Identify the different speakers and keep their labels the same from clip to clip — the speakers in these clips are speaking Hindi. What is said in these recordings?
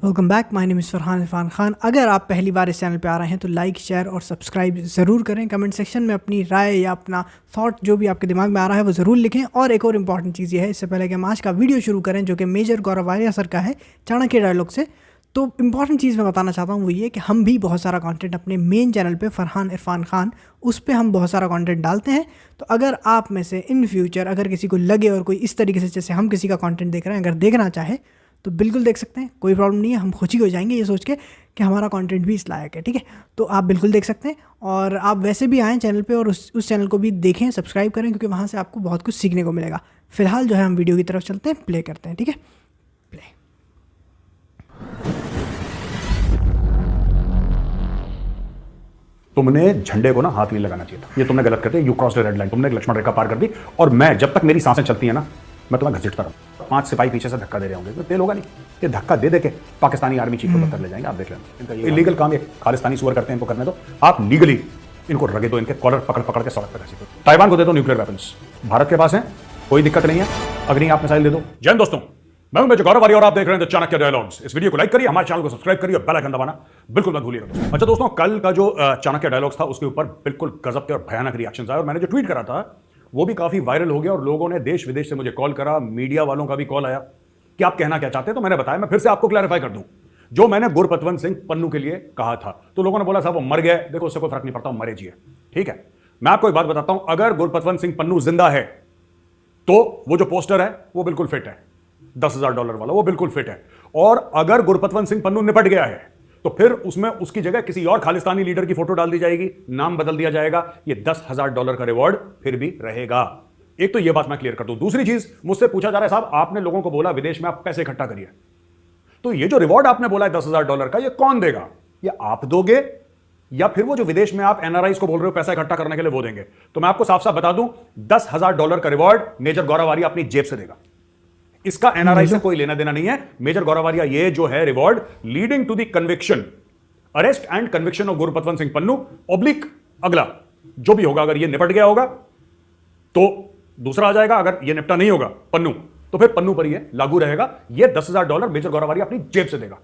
Speaker 1: Welcome back. My name is Farhan Irfan Khan. अगर आप पहली बार इस चैनल पे आ रहे हैं तो लाइक, शेयर और सब्सक्राइब ज़रूर करें। कमेंट सेक्शन में अपनी राय या अपना थॉट जो भी आपके दिमाग में आ रहा है वो ज़रूर लिखें। और एक और इम्पॉर्टेंट चीज़ ये है, इससे पहले कि हम आज का वीडियो शुरू करें जो कि मेजर गौरव आर्या सर का है चाणक्य डायलॉग से, तो इम्पॉर्टेंट चीज़ मैं बताना चाहता हूँ वो ये कि हम भी बहुत सारा कंटेंट अपने मेन चैनल पे फरहान इरफान खान, उस पर हम बहुत सारा कंटेंट डालते हैं। तो अगर आप में से इन फ्यूचर अगर किसी को लगे और कोई इस तरीके से जैसे हम किसी का कंटेंट देख रहे हैं अगर देखना चाहे तो बिल्कुल देख सकते हैं, कोई प्रॉब्लम नहीं है। हम खुशी हो जाएंगे ये सोच के कि हमारा कंटेंट भी इस लायक है, ठीक है। तो आप बिल्कुल देख सकते हैं और आप वैसे भी आएँ चैनल पे और उस चैनल को भी देखें, सब्सक्राइब करें, क्योंकि वहाँ से आपको बहुत कुछ सीखने को मिलेगा। फिलहाल जो है हम वीडियो की तरफ चलते हैं, प्ले करते हैं, ठीक है। प्ले।
Speaker 2: तुमने झंडे को ना हाथ नहीं लगाना चाहिए था। ये तुमने गलत कर दिया। You cross the red line. तुमने एक लक्ष्मण रेखा पार कर दी। और मैं जब तक मेरी सांसें चलती है ना, मैं तुम्हें घसीटता रहूँ। 5 सिपाही पीछे से धक्का दे रहे होंगे, तो तेल होगा नहीं। ये धक्का दे दे के पाकिस्तानी आर्मी चीफ को पत्थर ले जाएंगे। आप देख लेना। इनका इलीगल काम ये खालिस्तानी सुअर करते हैं, इनको करने दो। आप लीगली इनको रगे दो, इनके कॉलर पकड़ पकड़ के सड़क पर घसीटो। ताइवान को दे दो न्यूक्लियर वेपन्स, भारत के पास है, कोई दिक्कत नहीं है। अग्नि आप मिसाइल दे दो। जय हिंद दोस्तों, मैं हूं मेजर गौरव आर्या और आप देख रहे हैं द चाणक्य डायलॉग्स। इस वीडियो को लाइक करिए, हमारे चैनल को सब्सक्राइब करिए और बेल आइकन दबाना बिल्कुल मत भूलिएगा। अच्छा दोस्तों, कल का जो चाणक्य डायलॉग्स था उसके ऊपर बिल्कुल गजब के और भयानक रिएक्शंस आए और मैंने जो ट्वीट करा था वो भी काफी वायरल हो गया और लोगों ने देश विदेश से मुझे कॉल करा, मीडिया वालों का भी कॉल आया कि आप कहना क्या चाहते हैं। तो मैंने बताया, मैं फिर से आपको क्लैरिफाई कर दूं, जो मैंने गुरपतवंत सिंह पन्नू के लिए कहा था तो लोगों ने बोला साहब वो मर गए। देखो उससे कोई फर्क नहीं पड़ता, मरे जिए, ठीक है। मैं आपको एक बात बताता हूं, अगर गुरपतवंत सिंह पन्नू जिंदा है तो वो जो पोस्टर है वो बिल्कुल फिट है, $10,000 वाला, वो बिल्कुल फिट है। और अगर गुरपतवंत सिंह पन्नू निपट गया है तो फिर उसमें उसकी जगह किसी और खालिस्तानी लीडर की फोटो डाल दी जाएगी, नाम बदल दिया जाएगा, ये $10,000 का रिवॉर्ड फिर भी रहेगा। एक तो ये बात मैं क्लियर कर दूं। दूसरी चीज, मुझसे पूछा जा रहा है साहब आपने लोगों को बोला विदेश में आप पैसे इकट्ठा करिए, तो ये जो रिवॉर्ड आपने बोला है $10,000 का, ये कौन देगा? ये आप दोगे या फिर वो जो विदेश में आप एनआरआईज को बोल रहे हो पैसा इकट्ठा करने के लिए वो देंगे? तो मैं आपको साफ साफ बता दूं, $10,000 का रिवॉर्ड मेजर गौरव आर्या अपनी जेब से देगा। इसका एनआरआई से कोई लेना देना नहीं है। मेजर गौरव आर्या ये जो है reward leading to the conviction, arrest and conviction of Gurpatwant Singh Pannu oblique अगला जो भी होगा, अगर ये निपट गया होगा तो दूसरा आ जाएगा, अगर ये निपटा नहीं होगा पन्नू तो फिर पन्नू पर ये लागू रहेगा। ये $10,000 मेजर गौरव आर्या अपनी जेब से देगा।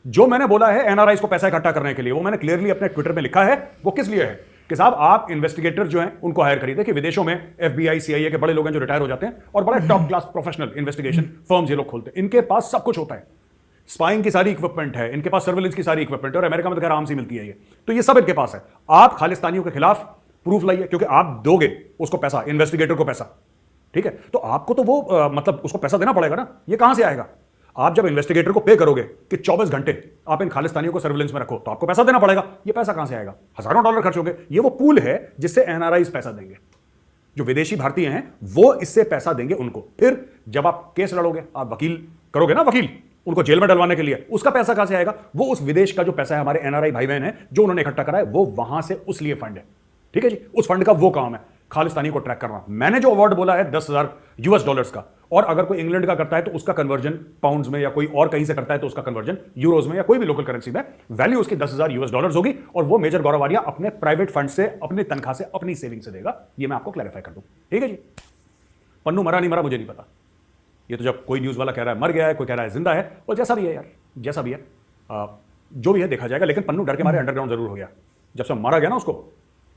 Speaker 2: जो मैंने बोला है एनआरआईज को पैसा इकट्ठा करने के लिए, वो मैंने क्लियरली अपने ट्विटर में लिखा है। वो किस लिए है कि साहब आप इन्वेस्टिगेटर जो हैं उनको हायर करिए। देखिए विदेशों में एफबीआई, सीआईए के बड़े लोग हैं जो रिटायर हो जाते हैं और बड़े top class professional investigation firms ये लोग खोलते हैं। इनके पास सब कुछ होता है, स्पाइंग की सारी इक्विपमेंट है, इनके पास सर्विलेंस की सारी इक्विपमेंट है और अमेरिका में तो खैर आराम से मिलती है ये, तो ये सब इनके पास है। आप खालिस्तानियों के खिलाफ प्रूफ लाइए, क्योंकि आप दोगे उसको पैसा, इन्वेस्टिगेटर को पैसा, ठीक है, तो आपको तो वो मतलब उसको पैसा देना पड़ेगा ना। ये कहां से आएगा? आप जब इन्वेस्टिगेटर को पे करोगे कि 24 घंटे आप इन खालिस्तानियों को सर्विलेंस में रखो, तो आपको पैसा देना पड़ेगा। ये पैसा कहां से आएगा? हजारों डॉलर खर्च होंगे। ये वो पूल है जिससे एनआरआईज पैसा देंगे, जो विदेशी भारतीय हैं वो इससे पैसा देंगे उनको। फिर जब आप केस लड़ोगे, आप वकील करोगे ना, वकील उनको जेल में डलवाने के लिए, उसका पैसा कहां से आएगा? वो उस विदेश का जो पैसा है, हमारे एनआरआई भाई बहन है जो उन्होंने इकट्ठा करा है, वो वहां से उस लिए फंड है, ठीक है जी। उस फंड का वो काम है खालिस्तानी को ट्रैक करना। मैंने जो अवार्ड बोला है $10,000 का, और अगर कोई इंग्लैंड का करता है तो उसका कन्वर्जन पाउंड्स में, या कोई और कहीं से करता है तो उसका कन्वर्जन यूरोज में या कोई भी लोकल करेंसी में, वैल्यू उसकी $10,000 होगी और वो मेजर गौरव आर्या अपने प्राइवेट फंड से, अपनी तनख्वाह से, अपनी सेविंग से देगा। ये मैं आपको क्लैरिफाई कर दूं, ठीक है जी। पन्नू मरा नहीं मरा मुझे नहीं पता, ये तो जब कोई न्यूज वाला कह रहा है मर गया है, कोई कह रहा है जिंदा है, और जैसा भी है यार, जैसा भी है, जो भी है देखा जाएगा। लेकिन पन्नू डर के मारे अंडरग्राउंड जरूर हो गया जब से मारा गया ना उसको।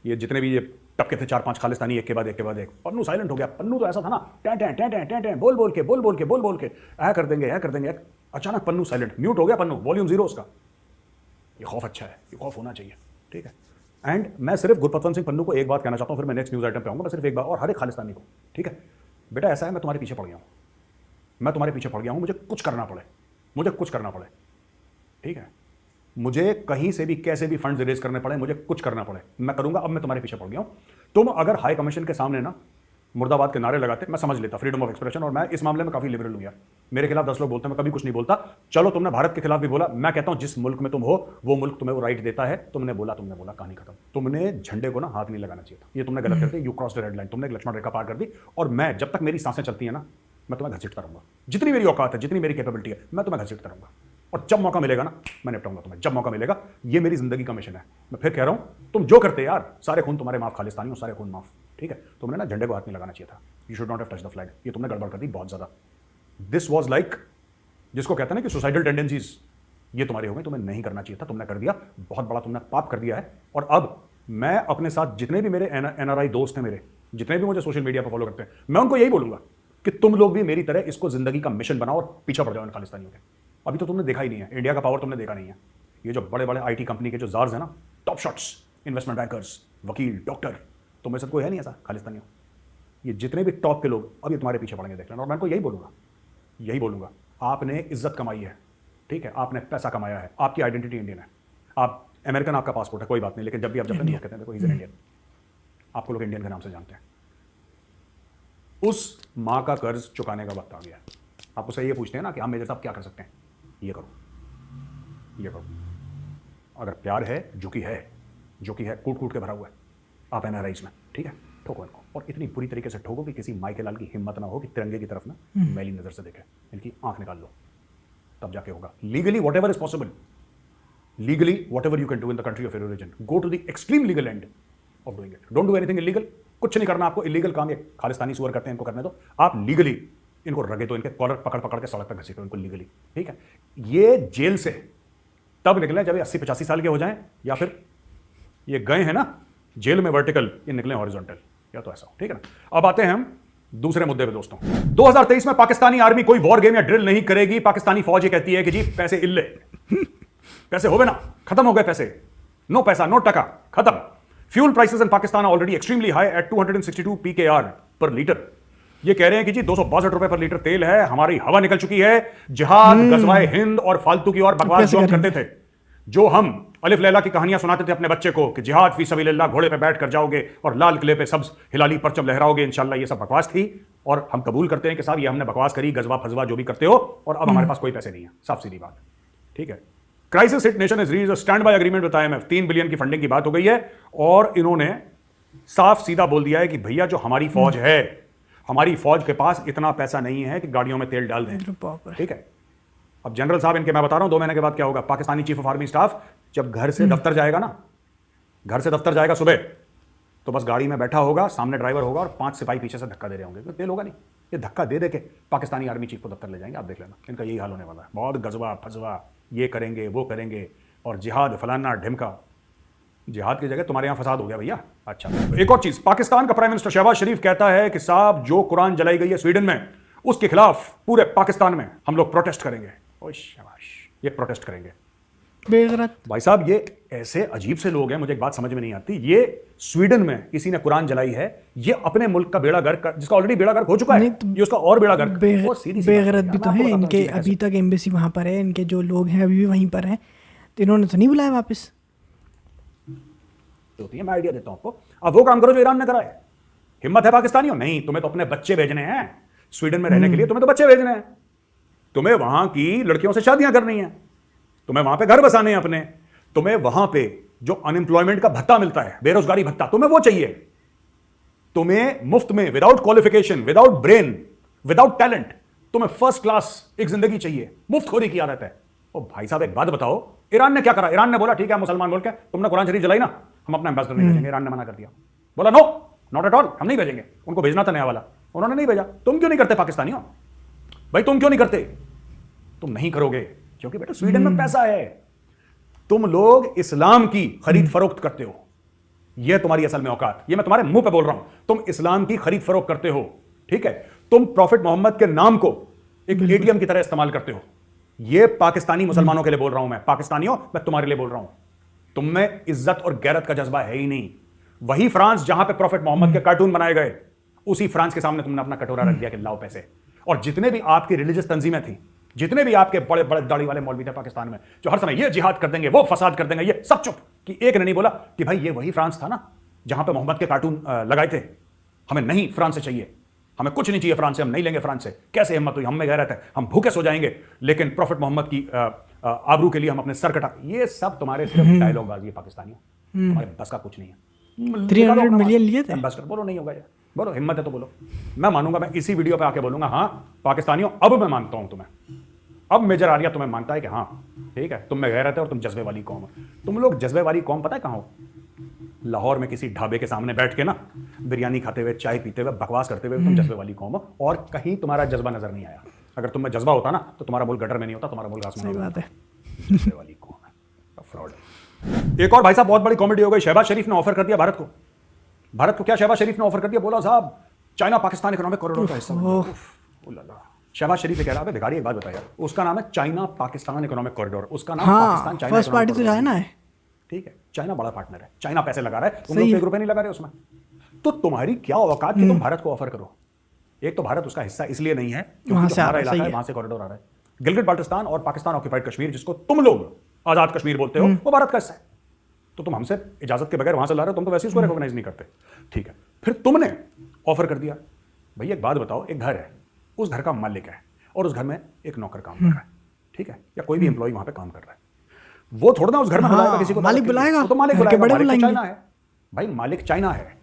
Speaker 2: ये जितने भी ये टपके थे 4-5 खालिस्तानी, एक के बाद एक, पन्नू साइलेंट हो गया। पन्नू तो ऐसा था ना, time time time time time time बोल बोल के ऐ कर देंगे। अचानक पन्नू साइलेंट, म्यूट हो गया पन्नू, वॉल्यूम 0 उसका। ये खौफ अच्छा है, ये खौफ होना चाहिए, ठीक है। एंड मैं सिर्फ गुरपतवंत सिंह पन्नू को एक बात कहना चाहता हूं, फिर मैं नेक्स्ट न्यूज आइटम पे आऊंगा। मैं सिर्फ एक बात, और हर एक खालिस्तानी को, ठीक है बेटा, ऐसा है मैं तुम्हारे पीछे पड़ गया हूं, मुझे कुछ करना पड़े, ठीक है। मुझे कहीं से भी कैसे भी फंड्स रेज करने पड़े, मुझे कुछ करना पड़े, मैं करूंगा। अब मैं तुम्हारे पीछे पड़ गया हूं। तुम अगर हाई कमीशन के सामने ना मुर्दाबाद के नारे लगाते, मैं समझ लेता, फ्रीडम ऑफ एक्सप्रेशन, और मैं इस मामले में काफी लिबरल हूं यार। मेरे खिलाफ 10 लोग बोलते हैं, मैं कभी कुछ नहीं बोलता। चलो तुमने भारत के खिलाफ भी बोला, मैं कहता हूं जिस मुल्क में तुम हो वो मुल्क तुम्हें वो राइट देता है। तुमने बोला, कहानी खत्म। तुमने झंडे को ना हाथ नहीं लगाना चाहिए था, ये तुमने गलत कर दिया। You cross the red line, तुमने एक लक्ष्मण रेखा पार कर दी। और मैं जब तक मेरी सांसें चलती है ना, मैं तुम्हें घसीटता रहूंगा। जितनी मेरी औकात है, जितनी मेरी कैपेबिलिटी है, मैं तुम्हें घसीटता रहूंगा। और जब मौका मिलेगा ना, मैं निपटाऊंगा तुम्हें, जब मौका मिलेगा। ये मेरी जिंदगी का मिशन है। मैं फिर कह रहा हूं, तुम जो करते यार, सारे खून तुम्हारे माफ, खालिस्तानियों सारे खून माफ, ठीक है। तुमने ना झंडे को हाथ नहीं लगाना चाहिए था। You should not have touch the flag. ये तुमने गड़बड़ कर दी बहुत ज्यादा। दिस वाज लाइक, जिसको कहते हैं ना कि सुसाइडल टेंडेंसीज, ये तुम्हारे हो गए, तुम्हें नहीं करना चाहिए था, तुमने कर दिया, बहुत बड़ा तुमने पाप कर दिया है। और अब मैं अपने साथ जितने भी मेरे एनआरआई दोस्त हैं, मेरे जितने भी मुझे सोशल मीडिया पर फॉलो करते हैं, मैं उनको यही बोलूंगा कि तुम लोग भी मेरी तरह इसको जिंदगी का मिशन बनाओ और पीछे पड़ जाओ इन खालिस्तानियों के। अभी तो तुमने देखा ही नहीं है, इंडिया का पावर तुमने देखा नहीं है। ये जो बड़े बड़े आईटी कंपनी के जो जार्स हैं ना, टॉप शॉट्स, इन्वेस्टमेंट बैंकर्स, वकील, डॉक्टर, तुम में से कोई है नहीं ऐसा खालिस्तानियों। ये जितने भी टॉप के लोग अभी तुम्हारे पीछे पड़ेंगे, देख लेना। और मैं उनको यही बोलूंगा, आपने इज्जत कमाई है, ठीक है, आपने पैसा कमाया है, आपकी आइडेंटिटी इंडियन है, आप अमेरिकन, आपका पासपोर्ट है, कोई बात नहीं, लेकिन जब भी आप जब कहते हैं देखो, इंडियन, आपको लोग इंडियन के नाम से जानते हैं। उस माँ का कर्ज चुकाने का वक्त आ गया है। आप उससे ये पूछते हैं ना कि हम मेरे साथ क्या कर सकते हैं, ये करो, ये करो। अगर प्यार है, जो कि है कूट कूट के भरा हुआ है, आप एनआरआईज में, ठीक है, ठोको इनको, और इतनी बुरी तरीके से ठोको कि किसी माई के लाल की हिम्मत ना हो कि तिरंगे की तरफ ना मैली नजर से देखे, इनकी आंख निकाल लो, तब जाके होगा। Legally whatever is possible, legally whatever you can do in the country of your origin, go to the extreme legal end of doing it. Don't do anything illegal, कुछ नहीं करना आपको। इलीगल काम ये खालिस्तानी सुअर करते हैं, इनको करने दो। आप लीगली इनको रगे दो, इनके कॉलर पकड़ पकड़ के सड़क पर घसीटो इनको लीगली, ठीक है। ये जेल से तब निकले जब ये 80-85 साल के हो जाएं, या फिर ये गए हैं ना जेल में वर्टिकल, ये निकले हॉरिजॉन्टल, या तो ऐसा हो, ठीक है ना। अब आते हैं हम दूसरे मुद्दे पे दोस्तों। 2023 में पाकिस्तानी आर्मी कोई वॉर गेम या ड्रिल नहीं करेगी। पाकिस्तानी फौज ये कहती है कि जी पैसे इल्ले, पैसे हो गए ना, खत्म हो गए पैसे, नो पैसा, नो टका, खत्म। Fuel prices in Pakistan already extremely high at 262 PKR पर लीटर। ये कह रहे हैं कि जी 262 रुपए पर लीटर तेल है, हमारी हवा निकल चुकी है। जिहाद, गजवाए हिंद और फालतू की और बकवास जो हम करते थे, जो हम अलिफ लैला की कहानियां सुनाते थे अपने बच्चे को कि जिहाद फी सबीलिल्लाह, घोड़े पे बैठ कर जाओगे और लाल किले पे सब्ज हिलाली परचम लहराओगे इंशाल्लाह, ये सब बकवास थी। और हम कबूल करते हैं कि साहब ये हमने बकवास करी, गजवा फजवा जो भी करते हो, और अब हमारे पास कोई पैसे नहीं है, साफ सीधी बात, ठीक है। Crisis hit nation is reached a stand by agreement with IMF। 3 billion की फंडिंग की बात हो गई है, और इन्होंने साफ सीधा बोल दिया है कि भैया जो हमारी फौज है, हमारी फौज के पास इतना पैसा नहीं है कि गाड़ियों में तेल डाल दें, ठीक है। अब जनरल साहब इनके, मैं बता रहा हूं 2 महीने के बाद क्या होगा। Pakistani chief of army staff जब घर से दफ्तर जाएगा ना, घर से दफ्तर जाएगा सुबह, तो बस गाड़ी में बैठा होगा, सामने ड्राइवर होगा और 5 सिपाही पीछे से धक्का दे रहे होंगे, तो तेल होगा नहीं, ये धक्का दे के पाकिस्तानी आर्मी चीफ को दफ्तर ले जाएंगे। आप देख लेना, इनका यही हाल होने वाला है। बहुत गजवा फजवा, ये करेंगे वो करेंगे, और जिहाद फलाना ढिमका। जिहाद की जगह तुम्हारे यहां फसाद हो गया भैया। अच्छा, तो एक और चीज, पाकिस्तान का प्राइम मिनिस्टर शहबाज शरीफ कहता है कि साहब जो कुरान जलाई गई है स्वीडन में, उसके खिलाफ पूरे पाकिस्तान में हम लोग प्रोटेस्ट करेंगे। ओए शाबाश, ये प्रोटेस्ट करेंगे
Speaker 1: बेगरत।
Speaker 2: भाई साहब, ये ऐसे अजीब से लोग हैं, मुझे एक बात समझ में नहीं आती। ये स्वीडन में किसी ने कुरान जलाई है, ये अपने मुल्क का बेड़ा गर्क, जिसका ऑलरेडी बेड़ा गर्क हो चुका है, ये उसका और बेड़ा गर्क।
Speaker 1: बेगरत भी तो है इनके, अभी तक एम्बेसी वहां पर है, इनके जो लोग हैं अभी भी वहीं पर हैं, तो इन्होंने तो नहीं बुलाया वापस।
Speaker 2: होती है, मैं आइडिया देता हूं आपको। अब वो काम करो जो ईरान ने करा है। हिम्मत है पाकिस्तानियों? नहीं, तुम्हें तो अपने बच्चे भेजने हैं स्वीडन में रहने के लिए, तुम्हें तो बच्चे भेजने हैं, तुम्हें वहां की लड़कियों से शादियां करनी है, तुम्हें वहां पे घर बसाने हैं अपने, तुम्हें वहां पे जो अनएम्प्लॉयमेंट का भत्ता मिलता है, बेरोजगारी भत्ता, तुम्हें वो चाहिए। तुम्हें मुफ्त में, without qualification, without brain, without talent, तुम्हें फर्स्ट क्लास एक जिंदगी चाहिए। मुफ्तखोरी की आदत है। ओ भाई साहब, एक बात बताओ, ईरान ने क्या करा? ईरान ने बोला ठीक है मुसलमान बोल के तुमने कुरान शरीफ जलाई ना, हम अपना एम्बेसडर नहीं भेजेंगे। ईरान ने मना कर दिया, बोला नो, नॉट एट ऑल, हम नहीं भेजेंगे। उनको भेजना था नया वाला, उन्होंने नहीं भेजा। तुम क्यों नहीं करते पाकिस्तानियों? भाई तुम क्यों नहीं करते? तुम नहीं करोगे क्योंकि बेटा स्वीडन में पैसा है। तुम लोग इस्लाम की खरीद फरोख्त करते हो, यह तुम्हारी असल में औकात। ये मैं तुम्हारे मुंह पे बोल रहा हूं, तुम इस्लाम की खरीद फरोख्त करते हो, ठीक है। तुम प्रॉफिट मोहम्मद के नाम को एक एटीएम की तरह इस्तेमाल करते हो। ये पाकिस्तानी मुसलमानों के लिए बोल रहा हूं मैं, पाकिस्तानियों मैं तुम्हारे लिए बोल रहा हूं। तुम में इज्जत और गैरत का जज्बा है ही नहीं। वही फ्रांस जहां पे प्रॉफिट मोहम्मद के कार्टून बनाए गए, उसी फ्रांस के सामने तुमने अपना कटोरा रख दिया कि लाओ पैसे। और जितने भी आपकी रिलीजियस तंजीमें थी, जितने भी आपके बड़े बड़े दाढ़ी वाले मौलवी थे पाकिस्तान में, जो हर समय ये जिहाद कर देंगे, वो फसाद कर देंगे, ये सब चुप, कि एक ने नहीं बोला कि भाई ये वही फ्रांस था ना जहां पे मोहम्मद के कार्टून लगाए थे, हमें नहीं फ्रांस से चाहिए, हमें कुछ नहीं चाहिए फ्रांस से, हम नहीं लेंगे फ्रांस से। कैसे हिम्मत हुई? हम में गैरत है, हम भूखे सो जाएंगे लेकिन प्रॉफिट मोहम्मद की आबरू के लिए हम अपने सर कटा। ये सब तुम्हारे सिर्फ डायलॉग बाजी है पाकिस्तानियों, हमारे बस का कुछ नहीं है।
Speaker 1: 300 मिलियन लिए थे
Speaker 2: एम्बेसडर, बोलो नहीं होगा यार, बोलो हिम्मत है तो बोलो, मैं मानूंगा। मैं इसी वीडियो पे आके बोलूंगा हाँ पाकिस्तानियों अब मैं मानता हूं तुम्हें, अब मेजर आर्या तुम्हें मानता है कि हाँ ठीक है तुम में गैरत है और तुम जज्बे वाली कौम है। तुम लोग जज्बे वाली कौम पता है कहाँ हो? लाहौर में किसी ढाबे के सामने बैठ के ना बिरयानी खाते हुए, चाय पीते हुए, बकवास करते हुए तुम जज्बे वाली कौम हो, और कहीं तुम्हारा जज्बा नजर नहीं आया। अगर तुम्हें जज्बा होता ना तो तुम्हारा मुल्क गटर में नहीं होता, तुम्हारा मुल्क आसमान में होता। ये वाली कौन है, फ्रॉड। एक और भाई साहब बहुत बड़ी कॉमेडी हो गई, शहबाज शरीफ ने ऑफर कर दिया भारत को क्या शहबाज शरीफ ने ऑफर कर दिया, बोला साहब चाइना पाकिस्तान इकोनॉमिक कॉरिडोर का हिस्सा बन जाओ। शहबाज शरीफ कह रहा है भिखारी, एक बात बता यार, उसका नाम है चाइना पाकिस्तान इकोनॉमिक कॉरिडोर, उसका नाम पाकिस्तान चाइना
Speaker 1: फर्स्ट पार्टी तो चाइना है,
Speaker 2: ठीक है, चाइना बड़ा पार्टनर है, चाइना पैसे लगा रहा है, तुम लोग 1 रुपए नहीं लगा रहे उसमें, तो तुम्हारी क्या औकात कि तुम भारत को ऑफर करो। एक तो भारत उसका हिस्सा इसलिए नहीं है क्योंकि हमारा इलाका है, वहां से कॉरिडोर आ रहा है। गिलगिट बाल्टिस्तान और पाकिस्तान ऑक्यूपाइड कश्मीर, जिसको तुम लोग आजाद कश्मीर बोलते हो, वो भारत का हिस्सा है, तो तुम हमसे इजाजत के बगैर वहां से ला रहे हो, तुम तो वैसे उसको रिकॉग्नाइज नहीं करते, ठीक है। फिर तुमने ऑफर कर दिया, भैया एक बात बताओ, एक घर है, उस घर का मालिक है और उस घर में एक नौकर काम कर रहा है, ठीक है, या कोई भी एम्प्लॉय वहां पे काम कर रहा है, वो थोड़ा ना उस घर में बुलाएगा किसी को,
Speaker 1: मालिक बुलाएगा,
Speaker 2: तो मालिक बुलाएगा, चाइना है भाई, मालिक चाइना है,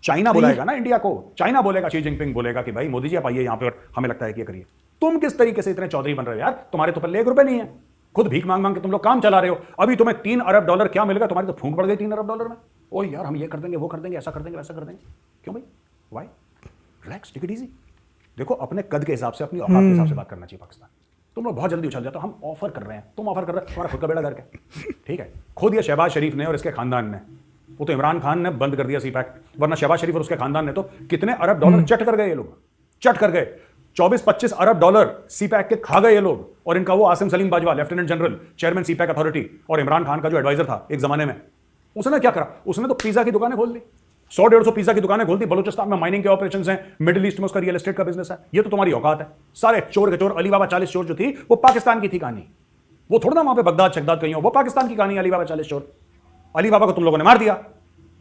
Speaker 2: चाइना बुलाएगा ना इंडिया को, चाइना बोलेगा, शी जिनपिंग बोलेगा कि भाई मोदी जी आप आइए यहाँ पे और हमें लगता है कि ये करिए। तुम किस तरीके से इतने चौधरी बन रहे हो यार, तुम्हारे तो पल्ले 1 रुपए नहीं है, खुद भीख मांग मांग के तुम लोग काम चला रहे हो, अभी तुम्हें $3 अरब क्या मिलेगा, तुम्हारी तो फूंक पड़ गई $3 अरब में, ओ यार हम ये कर देंगे, वो कर देंगे, ऐसा कर देंगे, वैसा कर देंगे, क्यों भाई, why, relax, take it easy. देखो अपने कद के हिसाब से, अपनी औकात के हिसाब से बात करना चाहिए पाकिस्तान। तुम लोग बहुत जल्दी उछल जाते हो, हम ऑफर कर रहे हैं, तुम ऑफर कर रहे हो, तुम्हारा खुद का बेड़ा गर्क है, ठीक है। खुद ये शहबाज शरीफ ने और इसके खानदान ने, वो तो इमरान खान ने बंद कर दिया सीपैक, वरना शहबाज शरीफ और उसके खानदान ने तो कितने अरब डॉलर चट कर गए, ये लोग चट कर गए, 24-25 अरब डॉलर सीपैक के खा गए ये लोग। और इनका वो Asim Salim Bajwa, lieutenant general, chairman CPEC authority और इमरान खान का जो एडवाइजर था एक जमाने में, उसने क्या करा, उसने तो पिज्जा की दुकानें खोल दी, 100-150 पिज्जा की दुकानें खोल दी, बलूचिस्तान में माइनिंग के ऑपरेशंस हैं, मिडिल ईस्ट में उसका रियल एस्टेट का बिजनेस है, ये तो तुम्हारी औकात है। सारे चोर के चोर, अलीबाबा 40 चोर जो थी वो पाकिस्तान की थी कहानी, वो थोड़ा ना वहां पे बगदाद शगदाद कहीं हो, वो पाकिस्तान की कहानी, अलीबाबा 40 चोर। अलीबाबा को तुम लोगों ने मार दिया,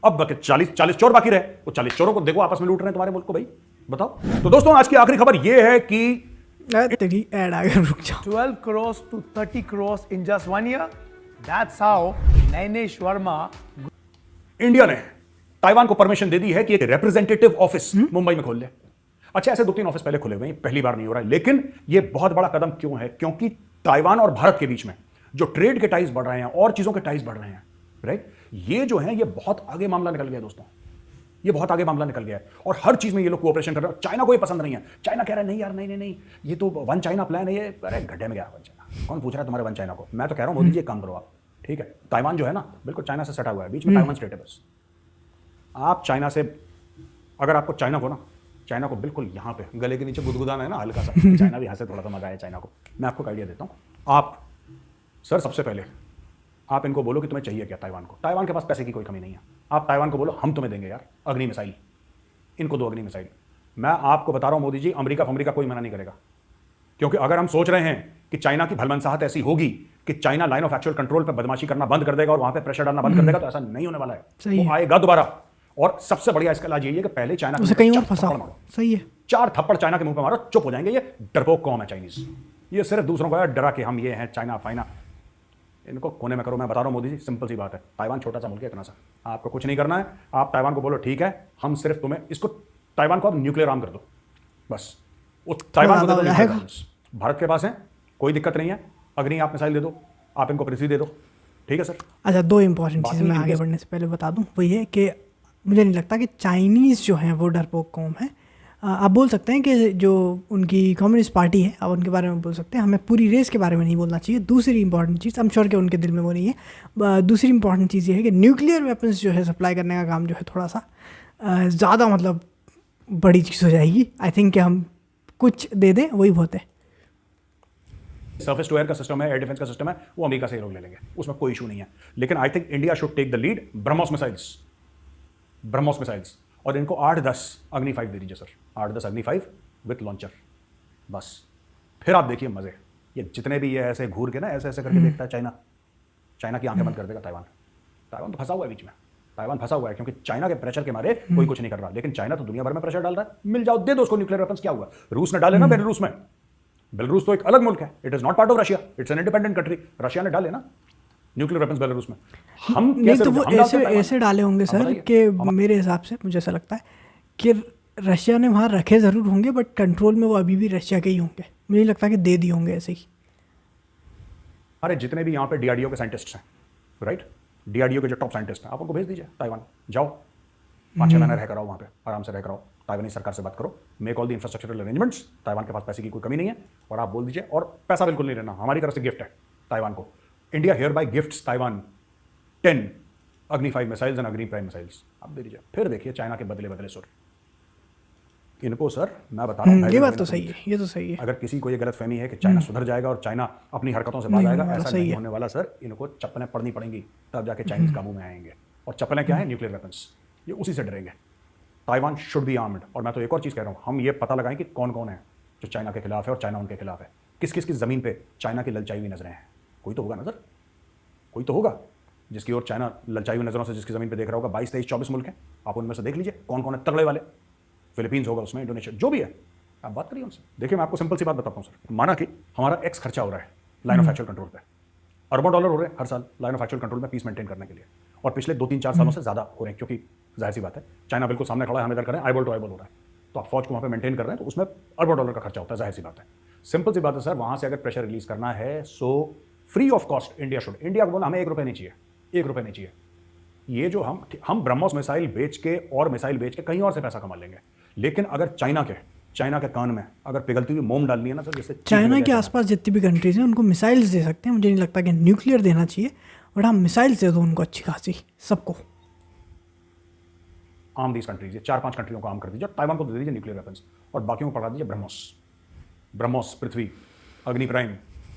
Speaker 2: अब 40 चोर बाकी रहे, वो 40 चोरों को देखो आपस में लूट रहे हैं तुम्हारे मुल्क को, भाई बताओ। तो दोस्तों आज की आखिरी खबर ये है कि
Speaker 1: तेरी ऐड आ गया, रुक जाओ।
Speaker 3: 12 crores to 30 crores in just 1 year. That's how Nainesh Verma.
Speaker 2: India ने ताइवान को परमिशन दे दी है कि एक रिप्रेजेंटेटिव ऑफिस मुंबई में खोल ले। अच्छा, ऐसे 2-3 ऑफिस पहले खुले हुए हैं, पहली बार नहीं हो रहा है, लेकिन ये बहुत बड़ा कदम क्यों है, क्योंकि ताइवान और भारत के बीच में जो ट्रेड के टाइज बढ़ रहे हैं और चीजों के टाइज बढ़ रहे हैं, राइट, ये जो है ये बहुत आगे मामला निकल गया दोस्तों, ये बहुत आगे मामला निकल गया है और हर चीज में ये लोग कोऑपरेशन कर रहे हैं। चाइना को ये पसंद नहीं है, चाइना कह रहा है नहीं यार, नहीं ये तो वन चाइना प्लान है, ये अरे गड्ढे में गया वन चाइना, कौन पूछ रहा है तुम्हारे वन चाइना को, मैं तो कह रहा हूं मोदी जी एक काम करो आप, ठीक है, ताइवान जो है ना बिल्कुल चाइना से सटा हुआ है, बीच में ताइवान स्टेट है, बस आप चाइना से, अगर आपको चाइना को बिल्कुल यहाँ पे गले के नीचे गुदगुदाना है ना हल्का सा, चाइना भी यहाँ से थोड़ा सा मजा है चाइना को, मैं आपको आइडिया देता हूँ। आप सर सबसे पहले आप इनको बोलो कि तुम्हें चाहिए क्या ताइवान को, ताइवान के पास पैसे की कोई कमी नहीं है, आप ताइवान को बोलो हम तुम्हें देंगे यार अग्नि मिसाइल, इनको दो अग्नि मिसाइल। मैं आपको बता रहा हूं मोदी जी, अमेरिका कोई मना नहीं करेगा, क्योंकि अगर हम सोच रहे हैं कि चाइना की भलमनसाहत ऐसी होगी कि China line of actual control पर बदमाशी करना बंद कर देगा और वहां पे प्रेशर डालना बंद कर देगा, तो ऐसा नहीं होने वाला है, वो आएगा दोबारा। और सबसे बढ़िया इसका इलाज यही है कि पहले चाइना
Speaker 1: उसे कहीं और फंसाओ, सही है,
Speaker 2: 4 थप्पड़ चाइना के मुंह पे मारो, चुप हो जाएंगे, ये डरपोक कौम है चाइनीज, ये सिर्फ दूसरों को डरा के हम ये हैं चाइना फाइना, इनको कोने में करो। मैं बता रहा हूं मोदी जी, सिंपल सी बात है, ताइवान छोटा सा मुल्क है इतना सा, आपको कुछ नहीं करना है, आप ताइवान को बोलो ठीक है हम सिर्फ तुम्हें इसको, ताइवान को आप न्यूक्लियर आर्म कर दो बस, उस ताइवान को दे दो न्यूक्लियर आर्म्स, भारत के पास है कोई दिक्कत नहीं है, अग्नि आप मिसाइल दे दो, आप इनको पृथ्वी दे दो, ठीक है सर।
Speaker 1: अच्छा, 2 इंपॉर्टेंट चीज़ें मैं आगे बढ़ने से पहले बता दूं, वही है कि मुझे नहीं लगता कि चाइनीज़ जो हैं वो डरपोक कौम है। आप बोल सकते हैं कि जो उनकी कम्युनिस्ट पार्टी है आप उनके बारे में बोल सकते हैं, हमें पूरी रेस के बारे में नहीं बोलना चाहिए। दूसरी important cheese, I am sure कि उनके दिल में वो नहीं है। दूसरी इंपॉर्टेंट चीज़ ये है कि न्यूक्लियर वेपन्स जो है सप्लाई करने का काम जो है थोड़ा सा ज़्यादा मतलब बड़ी चीज़ हो जाएगी। आई थिंक कि हम कुछ दे दें वही बहुत है।
Speaker 2: सर्फेस टू एयर का सिस्टम है, एयर डिफेंस का सिस्टम है, वो अमेरिका से ही लोग ले लेंगे, उसमें कोई इशू नहीं है, लेकिन I think India should take the lead. BrahMos missiles और इनको 8-10 अग्नि 5 दे दीजिए सर, 8-10 अग्नि 5 विथ लॉन्चर, बस फिर आप देखिए मजे। ये जितने भी ये ऐसे घूर के ना ऐसे करके देखता है चाइना की आंखें बंद कर देगा ताइवान तो फंसा हुआ है बीच में, ताइवान फंसा हुआ है क्योंकि चाइना के प्रेशर के मारे कोई कुछ नहीं कर रहा, लेकिन चाइना तो दुनिया भर में प्रेशर डाल रहा है, मिल जाओ दे दो उसको न्यूक्लियर वेपन्स। क्या हुआ, रूस ने डाले ना बेलारूस में, बेलारूस तो एक अलग मुल्क है, it is not part of Russia, it's an independent country, Russia ने डाले ना न्यूक्लियर वेपन्स बेलारूस में। हम
Speaker 1: नहीं तो वो ऐसे डाले होंगे सर कि मेरे हिसाब से मुझे ऐसा लगता है कि रशिया ने वहाँ रखे ज़रूर होंगे बट कंट्रोल में वो अभी भी रशिया के ही होंगे, मुझे लगता है कि दे दिए होंगे ऐसे ही।
Speaker 2: अरे जितने भी यहाँ पे डीआरडीओ के साइंटिस्ट हैं, राइट, डीआरडीओ के जो टॉप साइंटिस्ट हैं, आप उनको भेज दीजिए ताइवान, जाओ 5-6 महीने रह कर आओ, वहाँ पे आराम से रह कर आओ, ताइवानी सरकार से बात करो, make all the infrastructural arrangements, Taiwan के पास पैसे की कोई कमी नहीं है, और आप बोल दीजिए, और पैसा बिल्कुल नहीं लेना, हमारी तरफ से गिफ्ट है ताइवान को, India here bye gifts Taiwan 10 अग्नि 5 मिसाइल्स एंड अग्नि प्राइम मिसाइल्स। आप दे दीजिए। फिर देखिए चाइना के बदले बदले सुर। इनको सर मैं बता रहा हूँ,
Speaker 1: ये बात तो सही है, ये तो सही है।
Speaker 2: अगर किसी को ये गलत फहमी है कि चाइना सुधर जाएगा और चाइना अपनी हरकतों से बाज आएगा, ऐसा नहीं होने वाला सर। इनको चप्पलें पड़नी पड़ेंगी, तब जाके चाइनीज काबू में आएंगे। और चप्पलें क्या है? Nuclear weapons. ये उसी से डरेंगे। Taiwan should be armed. और मैं तो एक और चीज़ कह रहा हूँ, हम ये पता लगाएं कि कौन कौन है जो चाइना के खिलाफ है और चाइना उनके खिलाफ है। किस किस की ज़मीन पे चाइना की ललचाई हुई नजरें हैं। कोई तो होगा नज़र, कोई तो होगा जिसकी ओर चाइना ललचाई हुई नज़रों से जिसकी ज़मीन पे देख रहा होगा। 22, 23, 24 मुल्क हैं, आप उनमें से देख लीजिए कौन कौन है तगड़े वाले। फिलीपींस होगा उसमें, इंडोनेशिया, जो भी है, आप बात करिए उनसे। देखिए मैं आपको सिंपल सी बात बताता हूँ सर। माना कि हमारा एक्स खर्चा हो रहा है लाइन ऑफ एक्चुअल कंट्रोल पे, अरबों डॉलर हो रहे हैं हर साल लाइन ऑफ एक्चुअल कंट्रोल में पीस मेंटेन करने के लिए, और पिछले 2-3-4 सालों से ज़्यादा हो रहे हैं, क्योंकि जाहिर सी बात है चाइना बिल्कुल सामने खड़ा है, हम इधर करें, आईबॉल टू आईबॉल हो रहा है, तो आप फौज को वहाँ पे मेंटेन कर रहे हैं, तो उसमें अरबों डॉलर का खर्चा होता है, जाहिर सी बात है। सिंपल सी बात है सर, वहाँ से अगर प्रेशर रिलीज करना है so free of cost India should. India को बोला हमें 1 रुपये नहीं चाहिए, 1 रुपये नहीं चाहिए। ये जो हम ब्रह्मोस मिसाइल बेच के और मिसाइल बेच के कहीं और से पैसा कमा लेंगे, लेकिन अगर चाइना के कान में अगर पिघलती हुई मोम डालनी है ना सर, जैसे
Speaker 1: चाइना के आसपास जितनी भी कंट्रीज हैं उनको मिसाइल्स दे सकते हैं। मुझे नहीं लगता कि न्यूक्लियर देना चाहिए, बट हम मिसाइल्स दे दो उनको अच्छी खासी, सबको।
Speaker 2: आर्म दीज कंट्रीज, ये 4-5 कंट्रियों को आर्म कर दीजिए, ताइवान को दे दीजिए न्यूक्लियर वेपन्स, और बाकियों को पकड़ा दीजिए ब्रह्मोस, पृथ्वी, अग्नि प्राइम।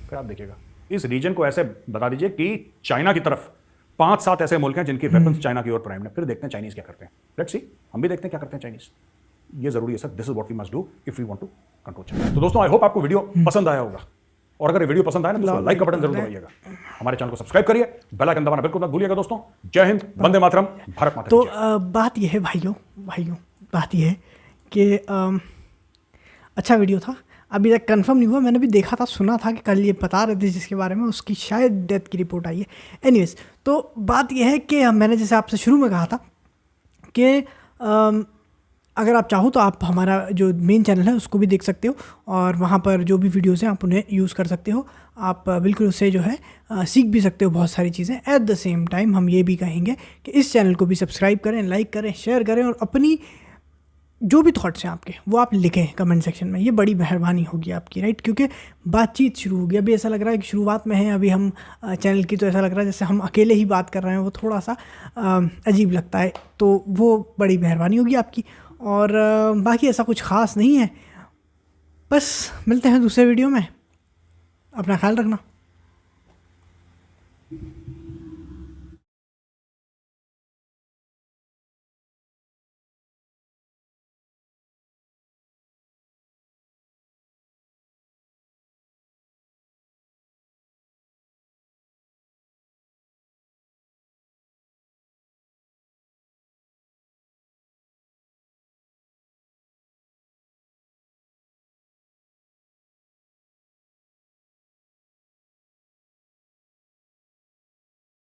Speaker 2: फिर आप देखिएगा इस रीजन को ऐसे बता दीजिए कि चाइना की तरफ 5-7 ऐसे मुल्क हैं जिनकी वेपन्स चाइना की ओर प्राइम है। फिर देखते हैं चाइनीज क्या करते हैं। लेट्स सी, हम भी देखते हैं क्या करते हैं चाइनीज। ये जरूरी है sir, this is what we must do if we want to control China. तो दोस्तों आई होप आपको वीडियो पसंद आया होगा, और अगर ये वीडियो पसंद आया ना तो लाइक का बटन जरूर दबाइएगा, हमारे चैनल को सब्सक्राइब करिए, बेल आइकन दबाना बिल्कुल मत भूलिएगा दोस्तों। जय हिंद, वंदे मातरम, भारत माता की
Speaker 1: तो
Speaker 2: जय।
Speaker 1: बात यह है भाइयों, बात यह है कि अच्छा वीडियो था, अभी तक कंफर्म नहीं हुआ, मैंने भी देखा था, सुना था कि कल ये बता रहे थे जिसके बारे में, उसकी शायद डेथ की रिपोर्ट आई है। एनीवेज, तो बात यह है कि मैंने जैसे आपसे शुरू में कहा था कि अगर आप चाहो तो आप हमारा जो मेन चैनल है उसको भी देख सकते हो, और वहाँ पर जो भी वीडियोस हैं आप उन्हें यूज़ कर सकते हो। आप बिल्कुल उससे जो है सीख भी सकते हो बहुत सारी चीज़ें। एट द सेम टाइम हम ये भी कहेंगे कि इस चैनल को भी सब्सक्राइब करें, लाइक करें, शेयर करें, और अपनी जो भी थॉट्स हैं आपके वो आप लिखें कमेंट सेक्शन में। ये बड़ी मेहरबानी होगी आपकी, राइट? क्योंकि बातचीत शुरू होगी, अभी ऐसा लग रहा है कि शुरुआत में है अभी हम चैनल की, तो ऐसा लग रहा है जैसे हम अकेले ही बात कर रहे हैं, वो थोड़ा सा अजीब लगता है, तो वो बड़ी मेहरबानी होगी आपकी। और बाकी ऐसा कुछ ख़ास नहीं है, बस मिलते हैं दूसरे वीडियो में, अपना ख्याल रखना।